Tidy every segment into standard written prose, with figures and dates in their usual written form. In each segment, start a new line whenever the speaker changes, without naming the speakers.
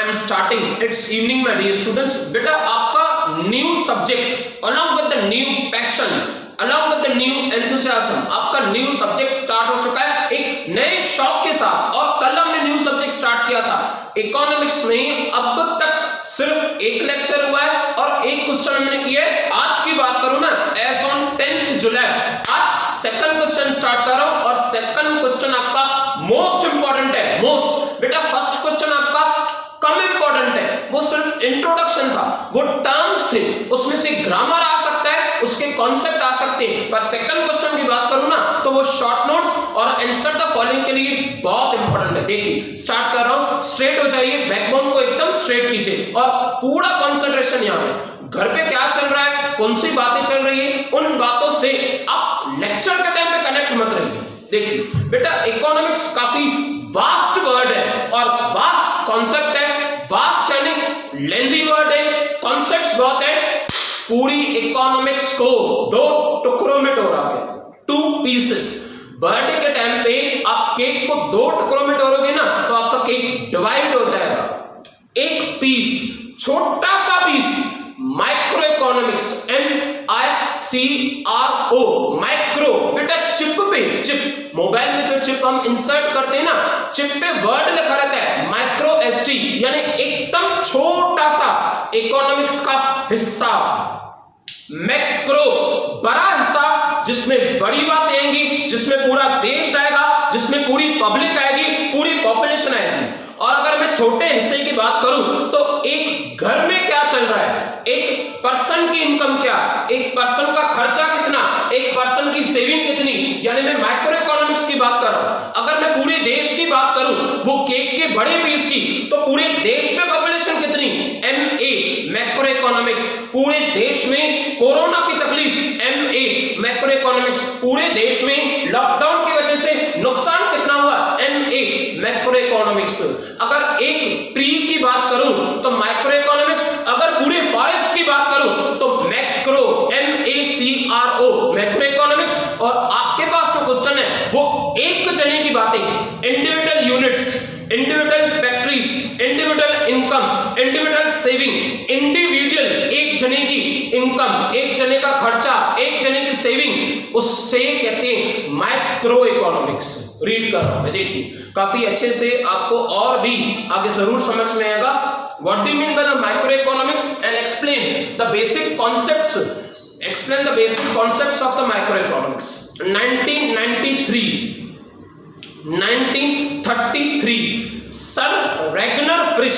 I am starting it's evening my dear students. बेटा आपका new subject along with the new passion, along with the new enthusiasm, आपका new subject start हो चुका है एक नए शौक के साथ। और कल हमने न्यू सब्जेक्ट स्टार्ट किया था इकोनॉमिक्स में। अब तक सिर्फ एक लेक्चर हुआ है और एक क्वेश्चन हमने किया है। आज की बात करूं ना, एज ऑन 10th जुलाई, आज सेकंड क्वेश्चन स्टार्ट कर रहा हूं और सेकंड क्वेश्चन आपका मोस्ट इंपॉर्टेंट है। मोस्ट बेटा फर्स्ट क्वेश्चन आपका कम इंपॉर्टेंट है, वो सिर्फ इंट्रोडक्शन था, वो टर्म्स थे, उसमें से ग्रामर आ सकता है, उसके कॉन्सेप्ट आ सकते हैं। पर सेकंड क्वेश्चन की बात करूं ना तो वो शॉर्ट नोट्स और आंसर द फॉलोइंग के लिए बहुत इंपॉर्टेंट है। देखिए स्टार्ट कर रहा हूं, स्ट्रेट हो जाइए, बैकबोन को एकदम स्ट्रेट कीजिए और पूरा कंसंट्रेशन यहाँ पे घर पे क्या चल रहा है, कौन सी बातें चल रही है, उन बातों से आप लेक्चर के टाइम पे कनेक्ट मत रहिए। देखिए बेटा इकोनॉमिक्स काफी वास्ट वर्ड है और वास्ट कॉन्सेप्ट है, वास्ट यानी लेंथी वर्ड है, कॉन्सेप्ट्स बहुत है। पूरी इकोनॉमिक्स को दो टुकड़ों में तोड़ा गया, 2 pieces। बर्थडे के टाइम पे आप केक को 2 टुकड़ों में तोड़ोगे ना तो आपका केक डिवाइड हो जाएगा। एक पीस, छोटा सा piece, micro economics, MICRO, micro. बेटा चिप पे, चिप मोबाइल में जो चिप हम इंसर्ट करते हैं ना, चिप पे वर्ड लिखा रहता है माइक्रो SD, यानी एकदम छोटा सा इकोनॉमिक्स का हिस्सा। मैक्रो बड़ा हिस्सा जिसमें बड़ी बातें आएंगी, जिसमें पूरा देश आएगा, जिसमें पूरी पब्लिक आएगी, पूरी पॉपुलेशन आएगी। और अगर मैं छोटे हिस्से की बात करूं तो एक घर में क्या चल रहा है, एक पर्सन की इनकम क्या, एक पर्सन का खर्चा कितना, एक पर्सन की सेविंग कितनी, यानी मैं माइक्रो इकोनॉमिक्स की बात कर रहा हूं। अगर मैं पूरे देश की बात करूं वो केक के बड़े पीस की, तो पूरे देश में पॉपुलेशन कितनी, MA मैक्रो इकोनॉमिक्स। पूरे देश में कोरोना की तकलीफ, MA मैक्रो इकोनॉमिक्स। पूरे देश में लॉकडाउन की वजह से नुकसान कितना हुआ, MA मैक्रो इकोनॉमिक्स। अगर एक ट्री की बात करूं तो माइक्रो इकोनॉमिक्स, अगर पूरे फॉरेस्ट की बात करूं तो मैक्रो, MACRO मैक्रो इकोनॉमिक्स। और आपके पास जो क्वेश्चन है वो एक जने की बातें, individual units, individual factories, individual income, individual saving, individual एक जने की इनकम, एक जने का खर्चा, एक जने की सेविंग, उससे कहते हैं माइक्रो इकोनॉमिक्स। रीड कर रहा हूं मैं, देखिए काफी अच्छे से आपको और भी आगे जरूर समझ में आएगा। What do you mean by the micro economics and explain the basic concepts, explain the basic concepts of the micro economics. 1933 sir Ragnar Frisch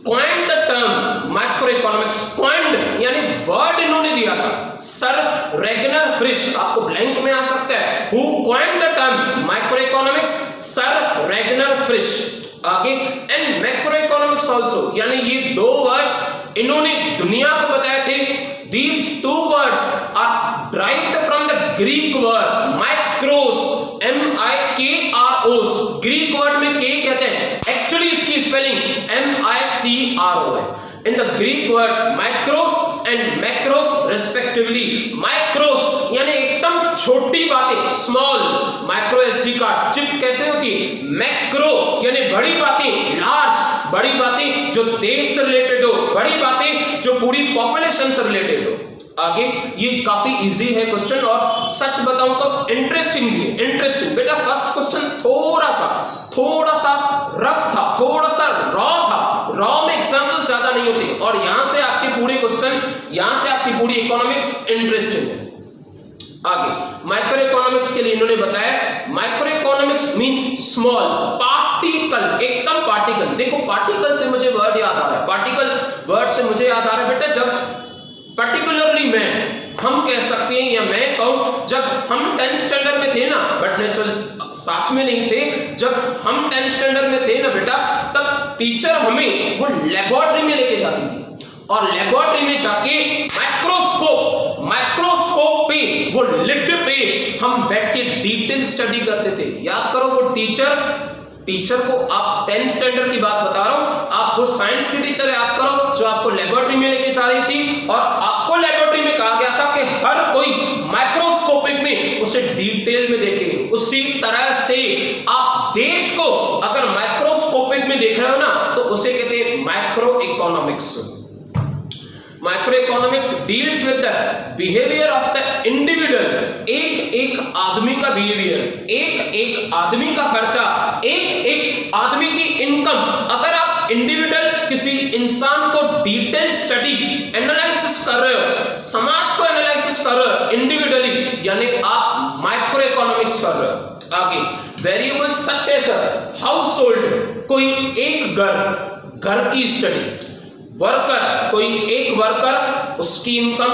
coined the term macroeconomics। coined यानी वर्ड इन्होंने दिया था, सर रेगनर फ्रिश। आपको blank में आ सकता है, who coined the term macroeconomics, sir Ragnar Frisch. आगे and macroeconomics also, यानी ये 2 वर्ड्स इन्होंने दुनिया को बताए थे। These 2 words are derived from the Greek word micros, MIKROS। Greek word में के कहते हैं, एक्चुअली इसकी स्पेलिंग MICRO है। In the Greek word micros and macros respectively। micros यानी एकदम छोटी बातें, small, micro SD card, chip कैसे होती है, मैक्रो यानी बड़ी बातें, लार्ज बड़ी बातें जो देश से रिलेटेड हो, बड़ी बातें जो पूरी पॉपुलेशन से रिलेटेड हो। आगे ये काफी इजी है क्वेश्चन और सच बताऊं तो इंटरेस्टिंग भी है, इंटरेस्टिंग। बेटा फर्स्ट क्वेश्चन थोड़ा सा रफ था, थोड़ा सा रॉ था, रॉ में एग्जाम्पल ज्यादा नहीं होते और यहां से आपके पूरे क्वेश्चंस, यहां से आपकी पूरी इकोनॉमिक्स इंटरेस्टिंग है। आगे माइक्रो इकोनॉमिक्स के लिए इन्होंने बताया micro economics means small particle, एकदम पार्टिकल। देखो पार्टिकल से मुझे वर्ड याद आ रहा है, पार्टिकल वर्ड से मुझे याद आ रहा है बेटा, जब पर्टिकुलरली मैं, हम कह सकते हैं या मैं कहूं, जब हम 10th स्टैंडर्ड में थे ना, बट नेचुरल साथ में नहीं थे, जब हम 10th स्टैंडर्ड में थे ना बेटा, तब टीचर हमें वो लेबोरेटरी में लेके जाती थी और लेबोरेटरी में जाके माइक्रोस्कोप पे, वो लिड पे हम बैठ के डिटेल स्टडी करते थे। याद करो वो टीचर को, आप 10th स्टैंडर्ड की बात बता रहा हूं, आप वो साइंस की टीचर याद करो जो आपको लेबोरेटरी में लेके जा रही थी और आपको लेबोरेटरी में कहा गया था कि हर कोई माइक्रोस्कोपिक में उसे डिटेल में देखे। उसी तरह से आप देश को अगर माइक्रोस्कोपिक में देख रहे हो ना तो उसे कहते हैं economics. Micro economics deals with the behaviour of the individual, एक एक आदमी का बिहेवियर, एक एक आदमी का खर्चा, एक एक आदमी की इनकम। अगर आप इंडिविजुअल किसी इंसान को डिटेल स्टडी एनालिसिस कर रहे हो, समाज को एनालिसिस कर रहे हो इंडिविजुअली, यानी आप माइक्रो इकोनॉमिक्स कर रहे हो। आगे वेरिएबल सच एज हाउसहोल्ड, कोई एक घर की स्टडी, वर्कर कोई एक वर्कर उसकी इनकम,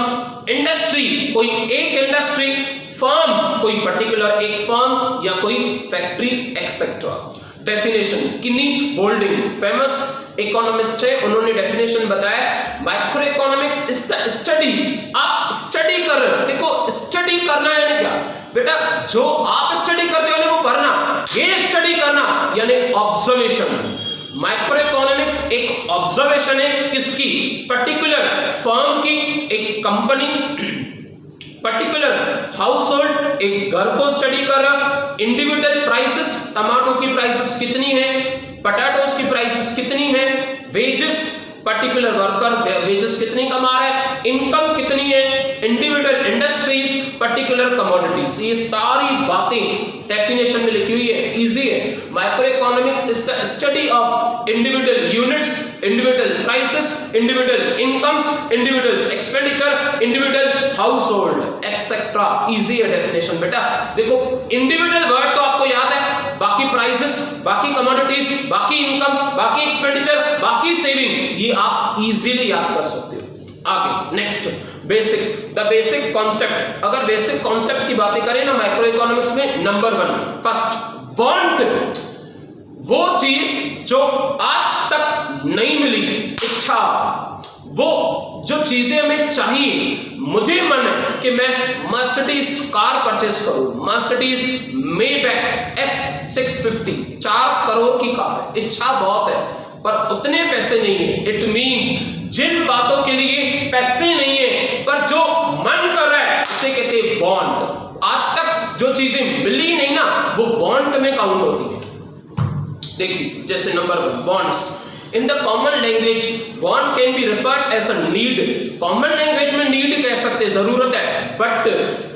इंडस्ट्री कोई एक इंडस्ट्री, फर्म कोई पर्टिकुलर एक फर्म या कोई factory etcetera. Definition Kenneth Golding famous economist है, उन्होंने डेफिनेशन बताया micro economics is the study. आप स्टडी कर रहे हो, देखो स्टडी करना है क्या बेटा, जो आप स्टडी करते हो वो करना, ये स्टडी करना यानी ऑब्जर्वेशन। माइक्रो इकोनॉमिक्स एक ऑब्जर्वेशन है किसकी, पर्टिकुलर फर्म की, एक कंपनी, पर्टिकुलर हाउस होल्ड, एक घर को स्टडी कर रहा, इंडिविजुअल प्राइसेस, टमाटो की प्राइसेस कितनी है, पोटैटोस की प्राइसेस कितनी है, वेजेस, पर्टिकुलर वर्कर वेजेस कितनी कमा रहा है, इनकम कितनी है, इंडिविजुअल इंडस्ट्रीज, पर्टिकुलर कमोडिटीज। ये सारी बातें डेफिनेशन में लिखी हुई है, इजी है। Micro economics is the study of individual units, individual prices, individual incomes, individual expenditure, individual house hold etcetera. Easy है डेफिनेशन बेटा। देखो इंडिविजुअल वर्ड तो आपको याद है, बाकी प्राइसेस, बाकी कमोडिटीज, बाकी इनकम, बाकी एक्सपेंडिचर, बाकी सेविंग, ये आप इजीली याद कर सकते हो। आगे next basic, the basic concept. अगर बेसिक कॉन्सेप्ट की बातें करें ना माइक्रो इकोनॉमिक्स में, नंबर 1 फर्स्ट वांट, वो चीज जो आज तक नहीं मिली, इच्छा, वो जो चीजें हमें चाहिए। मुझे मन है कि मैं मर्सिडीज कार परचेस करूं, मर्सिडीज मेबैक S650, 4 करोड़ की कार है, इच्छा बहुत है पर उतने पैसे नहीं है। इट मींस जिन बातों के लिए पैसे नहीं है पर जो मन कर रहा है उसे कहते हैं वांट। आज तक जो चीजें मिली नहीं ना वो वांट में काउंट होती है। देखिए जैसे number 1 wants, in the common language want can be referred as a need. Common language में नीड कह सकते, जरूरत है, बट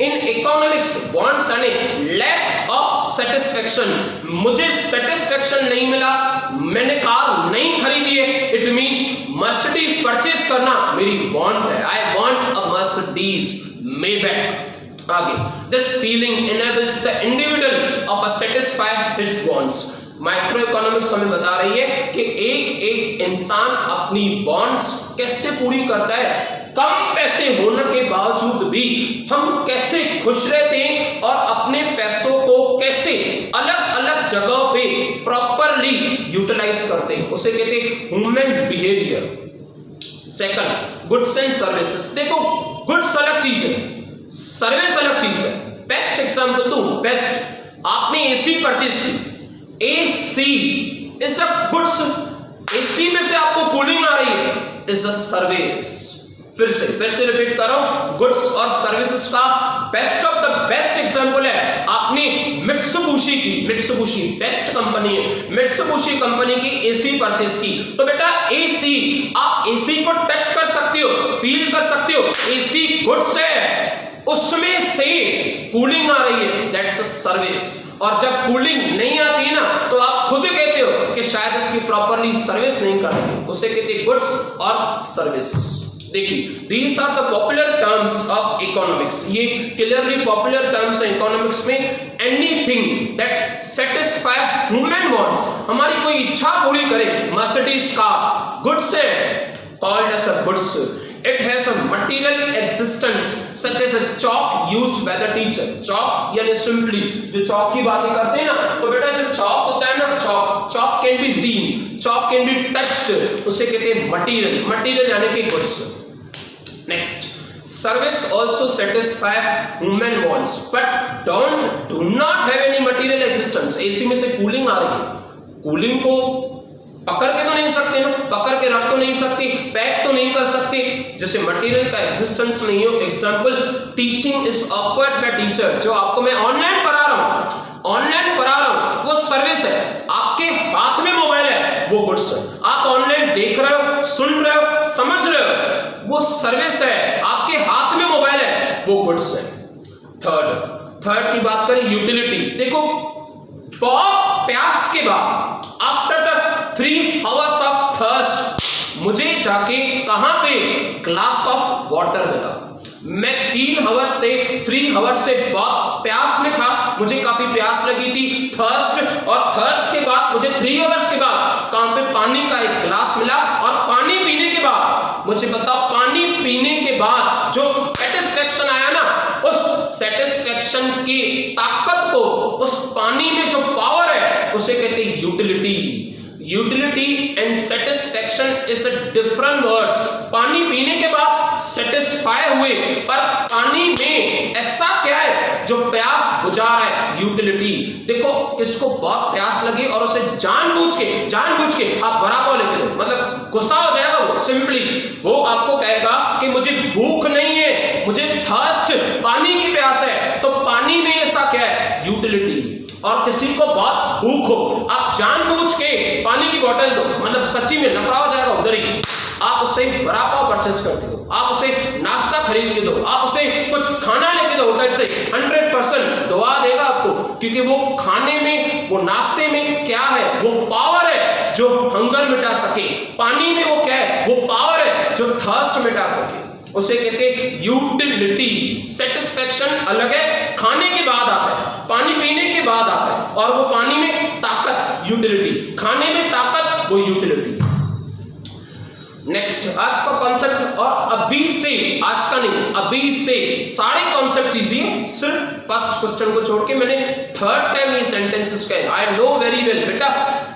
इन इकोनॉमिक्स वांट्स यानी लैक ऑफ सेटिस्फेक्शन। मुझे सेटिस्फेक्शन नहीं मिला, मैंने कार नहीं खरीदी है, इट मींस मर्सिडीज परचेस करना मेरी वांट है। I want a Mercedes Maybach. आगे this feeling enables the individual of a satisfy his wants. Micro economics हमें बता रही है कि एक एक इंसान अपनी वांट्स कैसे पूरी करता है। कम पैसे होने के बावजूद भी हम कैसे खुश रहते हैं और अपने पैसों को कैसे अलग अलग जगहों पे प्रॉपरली यूटिलाइज करते हैं, उसे कहते हैं human behaviour. Second goods and services. देखो गुड्स अलग चीज है, सर्विस अलग चीज है। बेस्ट एग्जांपल दूं, बेस्ट आपने एसी परचेज की, AC is a goods, AC में से आपको कूलिंग आ रही है, is a service। फिर से रिपीट कर रहा हूं, गुड्स और सर्विसेज का best of the best example है आपने मित्सुबिशी की, मित्सुबिशी बेस्ट कंपनी है, मित्सुबिशी कंपनी की AC परचेज की, तो बेटा AC आप AC को टच कर सकते हो, फील कर सकते हो, AC गुड्स है, उसमें से कूलिंग आ रही है, दैट्स अ सर्विस। और जब कूलिंग नहीं आती है ना तो आप खुद कहते हो कि शायद उसकी प्रॉपरली सर्विस नहीं कर रही, उसे कहते हैं गुड्स और सर्विसेज। देखिए these are the popular terms of economics, ये क्लियरली पॉपुलर टर्म्स है इकोनॉमिक्स में। Anything that satisfy human wants, हमारी कोई इच्छा पूरी करे, मर्सिडीज कार गुड्स है, called as a goods. It has a material existence such as a chalk used by the teacher। chalk यानी simply जो chalk की बातें करते हैं ना, तो बेटा जो chalk होता है ना, chalk can be seen, chalk can be touched, उसे कहते हैं material, material यानी कि goods। Next, service also satisfy human wants but do not have any material existence। AC में से कूलिंग आ रही है, कूलिंग को पकड़ के तो नहीं सकते ना, पकड़ के रख तो नहीं सकते, पैक तो नहीं कर सकते, जैसे मटेरियल का एग्जिस्टेंस नहीं हो। Example teaching is offered by teacher, जो आपको मैं ऑनलाइन पढ़ा रहा हूं वो सर्विस है। आपके हाथ में मोबाइल है वो गुड्स है, आप ऑनलाइन देख रहे हो, सुन रहे हो, समझ रहे हो, वो सर्विस है। आपके हाथ में मोबाइल है, वो गुड्स है। थर्ड की बात करें, यूटिलिटी। देखो, बहुत प्यास के बाद, after the 3 hours of thirst, मुझे जाके कहां पे ग्लास ऑफ वाटर मिला। मैं 3 hours से बहुत प्यास में था, मुझे काफी प्यास लगी थी, थर्स्ट, और थर्स्ट के बाद मुझे 3 hours के बाद कहां पे पानी का एक ग्लास मिला। और पानी पीने के बाद मुझे बताओ, पानी पीने के बाद जो सेटिस्फेक्शन आया ना, उस सेटिस्फेक्शन की ताकत को, उस पानी में जो पावर है, उसे कहते हैं utility. Utility and satisfaction is a different words. पानी पीने के बाद सेटिस्फाई हुए, पर पानी में ऐसा क्या है जो प्यास बुझा रहा है? यूटिलिटी। देखो, किसको बहुत प्यास लगी और उसे जानबूझ के आप भरा पाव लेके दो, मतलब गुस्सा हो जाएगा वो, सिंपली वो आपको कहेगा कि मुझे भूख नहीं है, मुझे थर्स्ट, पानी की प्यास है। तो पानी में ऐसा क्या है? यूटिलिटी। और किसी को बहुत भूख हो, आप जानबूझ के पानी की बोतल दो, मतलब सच्ची में नफरा हो जाएगा उधर ही। आप उसे वड़ा पाव परचेस करके दो, आप उसे नाश्ता खरीद के दो, आप उसे कुछ खाना लेके दो होटल से, 100% दुआ देगा आपको, क्योंकि वो खाने में, वो नाश्ते में क्या है? वो पावर है जो हंगर मिटा सके। पानी में वो क्या है? वो पावर है जो थर्स्ट मिटा सके। उसे कहते हैं यूटिलिटी। सेटिस्फेक्शन अलग है, खाने के बाद आता है, पानी पीने के बाद आता है, और वो पानी में ताकत, यूटिलिटी, खाने में ताकत, वो यूटिलिटी। नेक्स्ट, आज का कॉन्सेप्ट, और अभी से, आज का नहीं, अभी से सारे कॉन्सेप्ट इजी है, सिर्फ फर्स्ट क्वेश्चन को छोड़ के। मैंने थर्ड टाइम ये सेंटेंसेस कहे, आई नो वेरी वेल बेटा,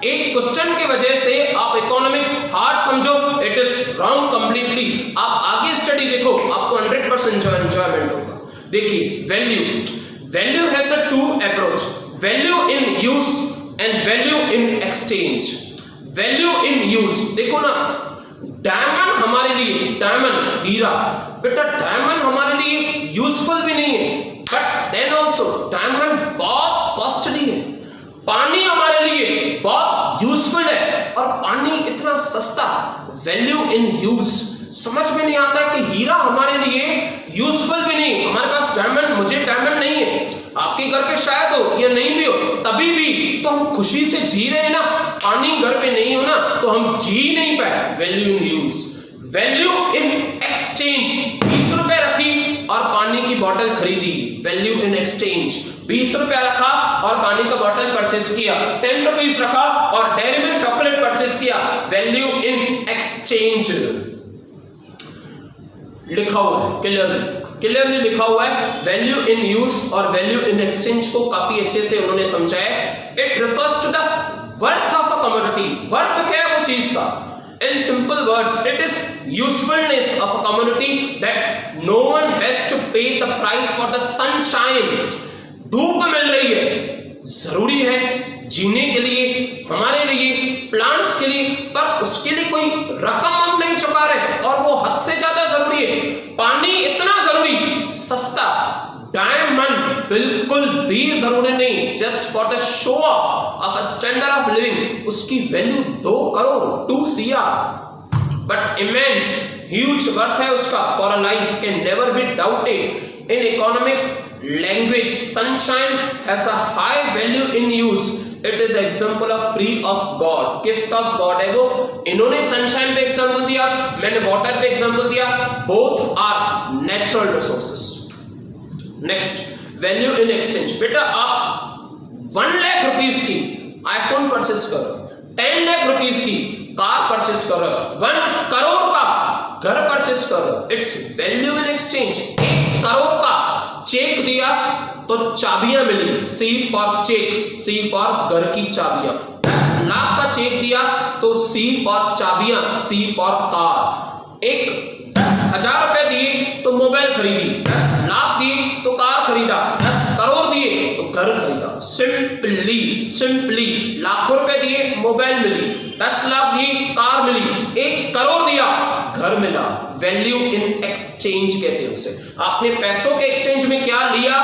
एक क्वेश्चन की वजह से आप इकोनॉमिक्स हार्ड समझो, इट इज रॉन्ग कंप्लीटली। आप आगे स्टडी देखो, आपको 100% एंजॉयमेंट होगा। देखिए, value has a 2 approach, value in use and value in exchange. Value in use, देखो ना, डायमंड हमारे लिए, डायमंड, हीरा, बेटा डायमंड हमारे लिए यूजफुल भी नहीं है, बट देन ऑल्सो डायमंड बहुत कॉस्टली है। पानी हमारे लिए बहुत यूजफुल है, और पानी इतना सस्ता। वैल्यू इन यूज, समझ में नहीं आता है कि हीरा हमारे लिए यूजफुल भी नहीं, हमारे पास डायमंड, मुझे डायमंड नहीं है, आपके घर पे शायद हो या नहीं भी हो, तभी भी तो हम खुशी से जी रहे हैं ना। पानी घर पे नहीं हो ना, तो हम जी नहीं पाए। Value in use. Value in exchange, 20 रुपए रखी और पानी की बोतल खरीदी, वैल्यू इन एक्सचेंज। 20 रुपया रखा और पानी का बोतल परचेस किया, 10 रुपीज रखा और डेयरी मिल्क चॉकलेट परचेस किया, वैल्यू इन एक्सचेंज लिखा हुआ है, क्लियरली लिखा हुआ है। वैल्यू इन यूज और वैल्यू इन एक्सचेंज को काफी अच्छे से उन्होंने समझाया। It refers to the worth of a commodity. Worth क्या है वो चीज का? In simple words, it is usefulness of a commodity that no one has to pay the price for the sunshine. धूप मिल रही है, जरूरी है जीने के लिए, हमारे लिए, प्लांट्स के लिए, पर उसके लिए कोई रकम हम नहीं चुका रहे, और वो हद से ज्यादा जरूरी है। पानी इतना जरूरी, सस्ता। डायमंड बिल्कुल भी जरूरी नहीं, just for the show of a standard of living. उसकी value 2 crore, 2 CR, but immense, huge worth है उसका for a life, can never be doubted. In economics language, sunshine has a high value in use. It is example of free of God, gift of God है वो। इन्होंने sunshine पे example दिया, मैंने water पे example दिया, both are natural resources. Next, value in exchange. बेटा आप 1 लाख रुपीस की आईफोन परचेस करो, 10 लाख रुपीस की कार परचेस करो, 1 करोड़ का घर परचेस करो, it's value in exchange. 1 crore का चेक दिया तो चाबियां मिली, see for cheque, see for घर की चाबियां। 10 लाख का चेक दिया तो सी फॉर चाबियां, सी फॉर कार। 10,000 रुपए दिए तो मोबाइल खरीदी, 10 लाख दिए तो कार खरीदा, 10 करोड़ दिए तो घर खरीदा। सिंपली लाखों रुपए दिए, मोबाइल मिली, 10 लाख दिए, कार मिली, 1 करोड़ दिया, घर मिला। वैल्यू इन एक्सचेंज कहते हैं उसे। आपने पैसों के एक्सचेंज में क्या लिया,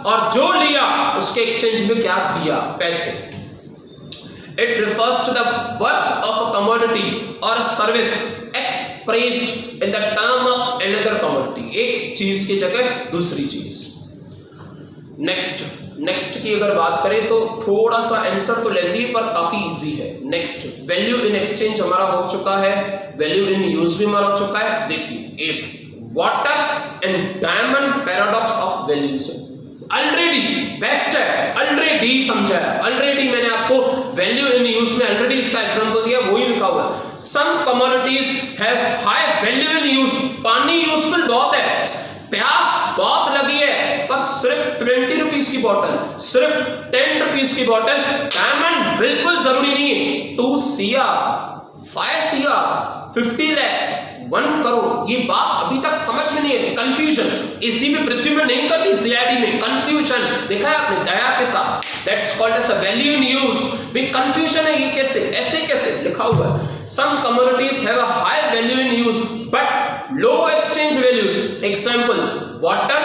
और जो लिया उसके एक्सचेंज में क्या दिया, पैसे। It refers to the worth of a commodity और service expressed in the term of another commodity, एक चीज की जगह दूसरी चीज। नेक्स्ट की अगर बात करें तो थोड़ा सा आंसर तो लेंदी है पर काफी इजी है। नेक्स्ट, वैल्यू इन एक्सचेंज हमारा हो चुका है, वैल्यू इन यूज भी हमारा हो चुका है। देखिए 8 water and diamond paradox of values, already best है, ऑलरेडी समझा है, ऑलरेडी मैंने आपको वैल्यू इन यूज में ऑलरेडी इसका एग्जांपल दिया, वही लिखा हुआ है। Some commodities have high value in use, पानी यूजफुल बहुत है, प्यास बहुत लगी है, पर सिर्फ 20 रुपीस की बोतल, सिर्फ 10 रुपीस की बोतल, डायमंड बिल्कुल जरूरी नहीं है, 2 CR 5 CR 50 lakhs 1 करोड़, ये बात अभी तक समझ में नहीं है। कंफ्यूजन इसी में पृथ्वी में नहीं करती, CID में कंफ्यूजन देखा है आपने दया के साथ, that's called as a value in use. भी कंफ्यूजन है, ये कैसे, ऐसे कैसे लिखा हुआ है। Some commodities have a high value in use but low exchange values, example water,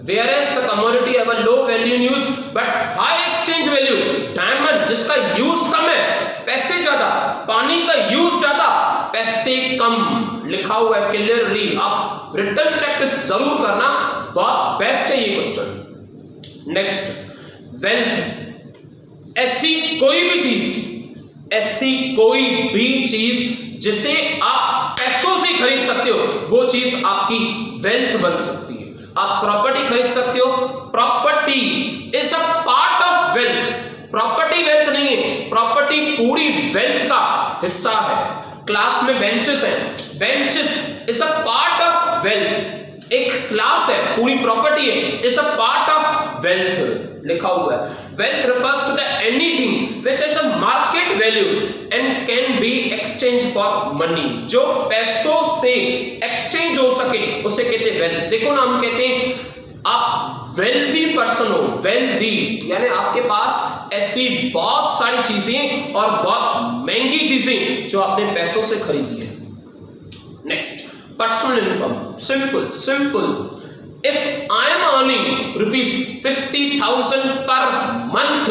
whereas the commodity have a low value in use but high exchange value। Diamond जिसका यूज कम है, पैसे ज्यादा, पानी का यूज ज्यादा, पैसे कम, लिखा हुआ है क्लियरली। आप रिटर्न प्रैक्टिस जरूर करना, बहुत बेस्ट है ये क्वेश्चन। नेक्स्ट, वेल्थ, ऐसी कोई भी चीज जिसे आप पैसों से खरीद सकते हो, वो चीज आपकी वेल्थ बन सकती है। आप प्रॉपर्टी खरीद सकते हो, property is a part of wealth, property wealth नहीं है, प्रॉपर्टी पूरी वेल्थ का हिस्सा है। क्लास में बेंचेस है, benches is a part of wealth, एक क्लास है, पूरी प्रॉपर्टी है, is a part of wealth लिखा हुआ है। Wealth refers to the anything which has a market value and can be exchanged for money, जो पैसों से एक्सचेंज हो सके उसे कहते हैं वेल्थ। देखो ना, हम कहते हैं आप वेल्दी पर्सन हो, वेल्दी यानी आपके पास ऐसी बहुत सारी चीजें और बहुत महंगी चीजें जो आपने पैसों से खरीदी है। Next, personal income, simple. If I am earning rupees 50,000 per month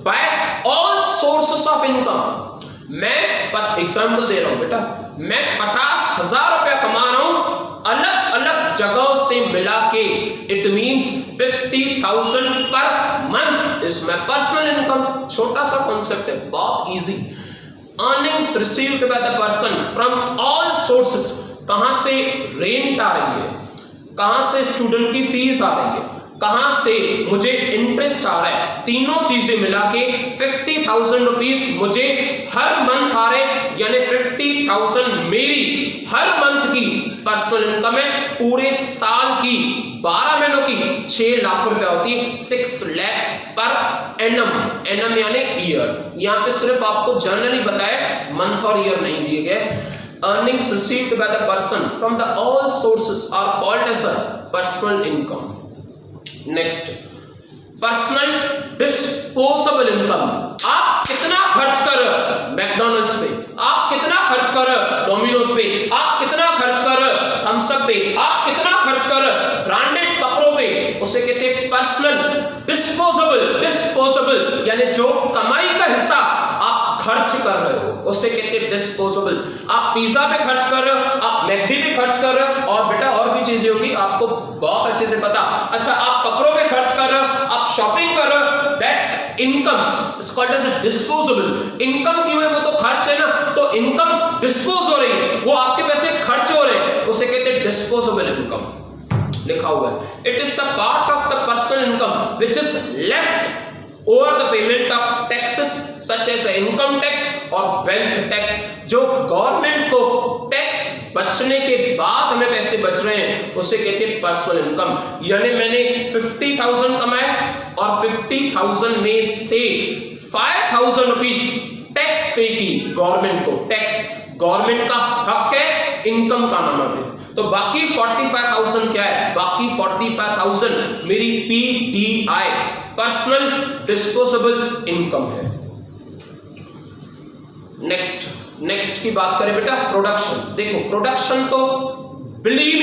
by all sources of income, मैं एग्जाम्पल दे रहा हूं बेटा, मैं 50,000 रुपया कमा रहा हूं अलग अलग जगहों से मिला के, it means 50,000 per month is my personal income. छोटा सा कॉन्सेप्ट है, बहुत easy. Earnings received by the person from all sources, कहां से रेंट आ रही है, कहां से स्टूडेंट की फीस आ रही है, कहां से मुझे इंटरेस्ट आ रहा है, तीनों चीजें मिला के 50,000 रुपीज मुझे हर मंथ आ रहे, यानी 50,000 मेरी हर मंथ की पर्सनल इनकम है। पूरे साल की 12 महीनों की 6 लाख रुपया होती है, 6 lakhs पर एनम यानी ईयर। यहां पे सिर्फ आपको जनरली बताया, मंथ और ईयर नहीं दिए गए। Earnings received by the person from the all sources are called as a personal income. Next, personal disposable income। आप कितना खर्च कर रहे हो मैकडॉनल्ड्स पे, आप कितना खर्च कर रहे हो डोमिनोज पे, आप कितना खर्च कर रहे हो थम्स अप पे, आप कितना खर्च कर रहे हो ब्रांडेड कपड़ों पे, उसे कहते हैं पर्सनल डिस्पोजेबल, यानी जो कमाई का हिस्सा आप खर्च कर रहे हो उसे कहते हैं डिस्पोजेबल। आप पिज्जा पे खर्च कर रहे हो, आप मैकडी पे खर्च कर रहे हो, और बेटा और भी चीजें होगी आपको बहुत अच्छे से पता। अच्छा, आप कपड़ों पे खर्च कर रहे हो, आप शॉपिंग कर रहे हो, that's income, it's called as disposable. Income क्यों है, वो तो खर्च है ना, तो इनकम डिस्पोज हो रही है, वो आपके पैसे खर्च हो रहे हैं, उसे कहते हैं डिस्पोजेबल इनकम लिखा हुआ है। It is the part of the personal income which is left over the payment of taxes such as income tax और wealth tax। जो गवर्नमेंट को टैक्स बचने के बाद हमें पैसे बच रहे हैं उसे कहते हैं पर्सनल इनकम। यानी मैंने 50,000 कमाए और 50,000 में से 5,000 रुपीज टैक्स पे की गवर्नमेंट को, टैक्स गवर्नमेंट का हक है इनकम का नाम है। तो बाकी 45,000 क्या है, बाकी 45,000 मेरी PDI पर्सनल डिस्पोजेबल इनकम है। नेक्स्ट की बात करें बेटा, प्रोडक्शन। देखो प्रोडक्शन तो believe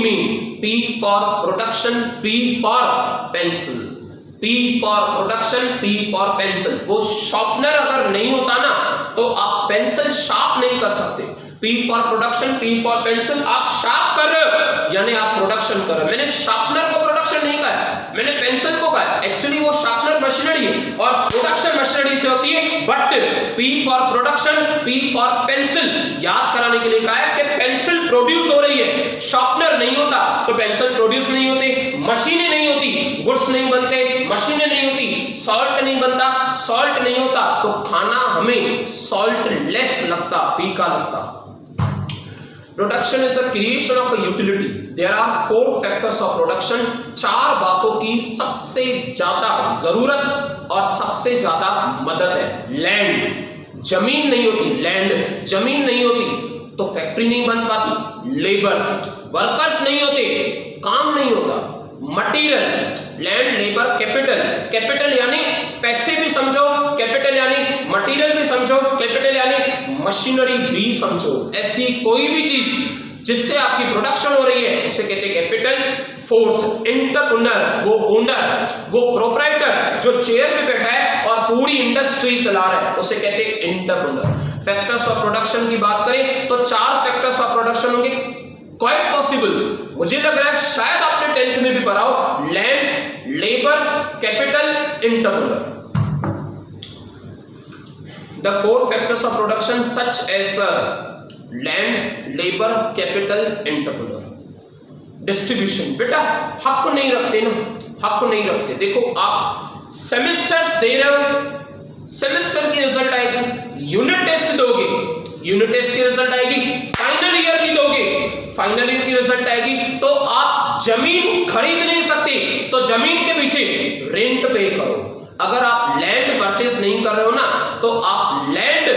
me, P for production, P for pencil, P for production, P for pencil. वो शार्पनर अगर नहीं होता ना तो आप पेंसिल शार्प नहीं कर सकते। P for production, P for pencil. आप शार्प कर रहे हो यानी आप प्रोडक्शन कर रहे हो। मैंने शार्पनर को प्रोडक्शन नहीं कहा, मैंने पेंसिल को कहा। एक्चुअली वो शार्पनर मशीनरी है और प्रोडक्शन मशीनरी से होती है, but P for production, P for pencil याद कराने के लिए कहा है कि पेंसिल प्रोड्यूस हो रही है, शार्पनर नहीं होता तो पेंसिल प्रोड्यूस नहीं होती, मशीनें नहीं होती, गुड्स नहीं बनते, मशीनें नहीं होती, सॉल्ट नहीं बनता, सॉल्ट नहीं होता तो खाना हमें सॉल्ट लेस लगता, फीका लगता। Production is a creation of a utility. There are 4 factors of production. 4 बातों की सबसे ज्यादा जरूरत और सबसे ज्यादा मदद है। लैंड, जमीन नहीं होती, लैंड जमीन नहीं होती तो फैक्ट्री नहीं बन पाती। लेबर, वर्कर्स नहीं होते, काम नहीं होता। Material, land, labour, capital, capital यानी पैसे भी समझो, कैपिटल यानी मटीरियल भी समझो, कैपिटल यानी मशीनरी भी समझो। ऐसी कोई भी चीज जिससे आपकी प्रोडक्शन हो रही है उसे कहते हैं कैपिटल। फोर्थ, एंटरप्रेन्योर, वो ओनर, वो प्रोप्राइटर जो चेयर पे बैठा है और पूरी इंडस्ट्री चला रहा है उसे कहते हैं एंटरप्रेन्योर। फैक्टर्स ऑफ प्रोडक्शन की बात करें तो 4 फैक्टर्स ऑफ प्रोडक्शन होंगे। क्वाइट पॉसिबल, मुझे लग रहा है शायद आपने 10th में भी पढ़ा हो, land, labour, capital, entrepreneur. The 4 factors of production such as land, labor, capital, entrepreneur. Distribution, बेटा हक नहीं रखते ना, हक नहीं रखते। देखो आप सेमेस्टर्स दे रहे हो, सेमेस्टर की रिजल्ट आएगी, यूनिट टेस्ट दोगे, यूनिट टेस्ट की रिजल्ट आएगी, फाइनल ईयर की दोगे, फाइनल ईयर की रिजल्ट आएगी तो आप जमीन खरीद नहीं सकते तो जमीन के पीछे रेंट पे करो। अगर आप लैंड परचेस नहीं कर रहे हो ना तो आप लैंड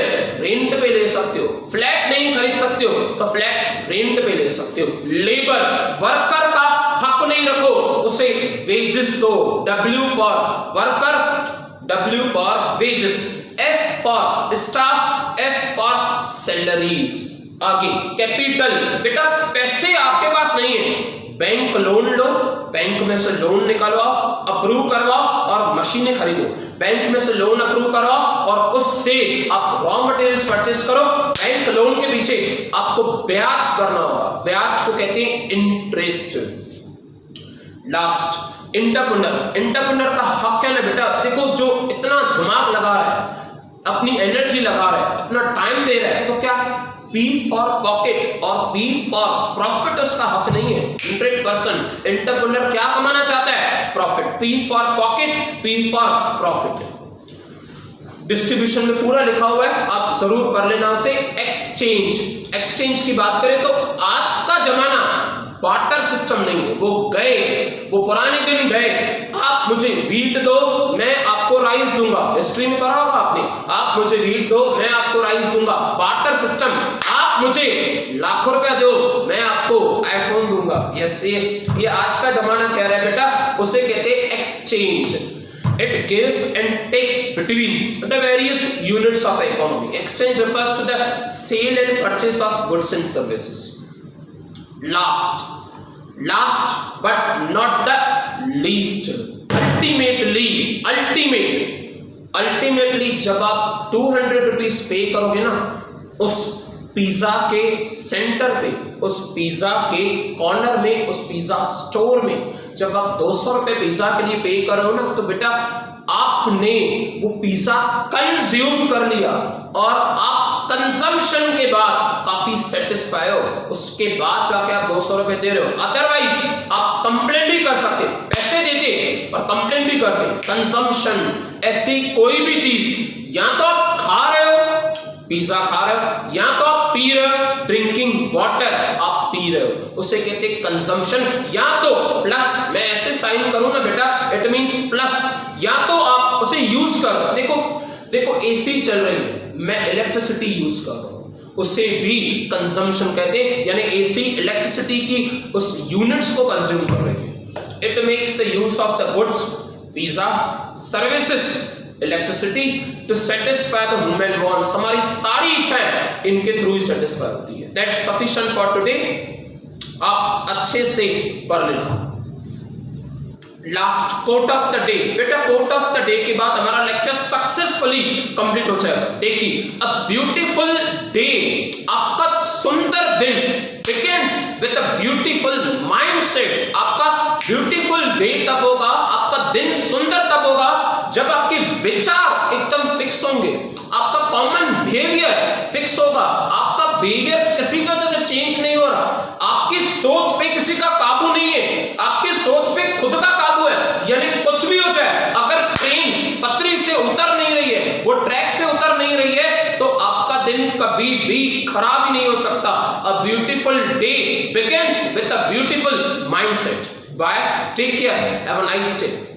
रेंट पे ले सकते हो। फ्लैट नहीं खरीद सकते हो तो फ्लैट रेंट पे ले सकते हो। लेबर, वर्कर का हक नहीं रखो, उसे वेजेस दो। W for worker, W for wages, S for staff, S for salaries. आगे कैपिटल, बेटा पैसे आपके पास नहीं है, बैंक लोन लो, बैंक में से लोन निकलवाओ, अप्रूव करवाओ और मशीनें खरीदो। बैंक में से लोन अप्रूव करवाओ और उससे आप रॉ मटेरियल्स परचेस करो। बैंक लोन के पीछे आपको ब्याज करना होगा, ब्याज को कहते हैं इंटरेस्ट। लास्ट, एंटरप्रेन्योर, एंटरप्रेन्योर का हक है ना बेटा, देखो जो इतना दिमाग लगा रहा है, अपनी एनर्जी लगा रहा है, अपना टाइम दे रहा है तो क्या P फॉर पॉकेट और P फॉर प्रॉफिट उसका हक नहीं है। 100% एंटरप्रेन्योर क्या कमाना चाहता है? Profit. P for pocket, P for profit. Distribution में पूरा लिखा हुआ है, आप जरूर पढ़ लेना उसे। एक्सचेंज, एक्सचेंज की बात करें तो आज का जमाना बार्टर सिस्टम नहीं है, वो गए, वो पुराने दिन गए। आप मुझे वीट दो, मैं आपको राइस दूंगा, हिस्ट्री में पढ़ा होगा आपने। आप मुझे वीट दो, मैं आपको राइस दूंगा, बार्टर सिस्टम। आप मुझे लाखों रुपया दो, मैं आपको आईफोन दूंगा। यस, ये आज का जमाना कह रहा है बेटा, उसे कहते हैं exchange. It gives and takes between the various units of economy. Exchange refers to the sale and purchase of goods and services. Last but not the least, ultimately जब आप 200 रुपीज पे करोगे ना, उस पिज्जा के सेंटर पे, उस pizza के कॉर्नर में, उस पिज्जा स्टोर में जब आप 200 रुपए पिज्जा के लिए पे करो ना तो बेटा आपने वो पिज्जा कंज्यूम कर लिया और आप कंजम्पशन के बाद काफी सेटिस्फाई हो, उसके बाद जाके आप 200 रुपए दे रहे हो। अदरवाइज आप कंप्लेन भी कर सकते, पैसे देते पर कंप्लेन भी करते। कंजम्पशन, ऐसी कोई भी चीज, या तो आप खा रहे हो, पिज्जा खा रहे हो, या तो आप पी रहे हो, ड्रिंकिंग वाटर आप पी रहे हो, उसे कहते हैं कंजम्पशन। या तो प्लस, मैं ऐसे साइन करूं ना बेटा, इट मींस प्लस, या तो आप उसे यूज करो। देखो एसी चल रही है, मैं इलेक्ट्रिसिटी यूज कर रहा हूं, उसे भी कंजम्पशन कहते हैं, यानी एसी इलेक्ट्रिसिटी की उस यूनिट्स को कंज्यूम कर रही है। It makes the use of the goods, pizza, services, electricity to satisfy the human wants. हमारी सारी इच्छाएं इनके थ्रू ही सेटिस्फाई होती है। That's sufficient for today. आप अच्छे से पढ़ लेना। Last quote of the day, बेटा कोट ऑफ द डे के बाद हमारा लेक्चर सक्सेसफुली कंप्लीट हो जाएगा। देखिए, अ ब्यूटीफुल डे, आपका सुंदर दिन begins with a beautiful mindset। आपका ब्यूटीफुल डे तब होगा, आपका दिन सुंदर तब होगा जब आपके विचार एकदम फिक्स होंगे, आपका कॉमन बिहेवियर फिक्स होगा, आपका बिहेवियर किसी की वजह से चेंज नहीं हो रहा, आपकी सोच पे किसी का काबू नहीं है, आपकी सोच पे खुद का काबू है। यानी कुछ भी हो जाए, अगर ट्रेन पटरी से उतर नहीं रही है, वो ट्रैक से उतर नहीं रही है, तो आपका दिन कभी भी खराब ही नहीं हो सकता। A beautiful day begins with a beautiful mindset। Bye, take care, have a nice day।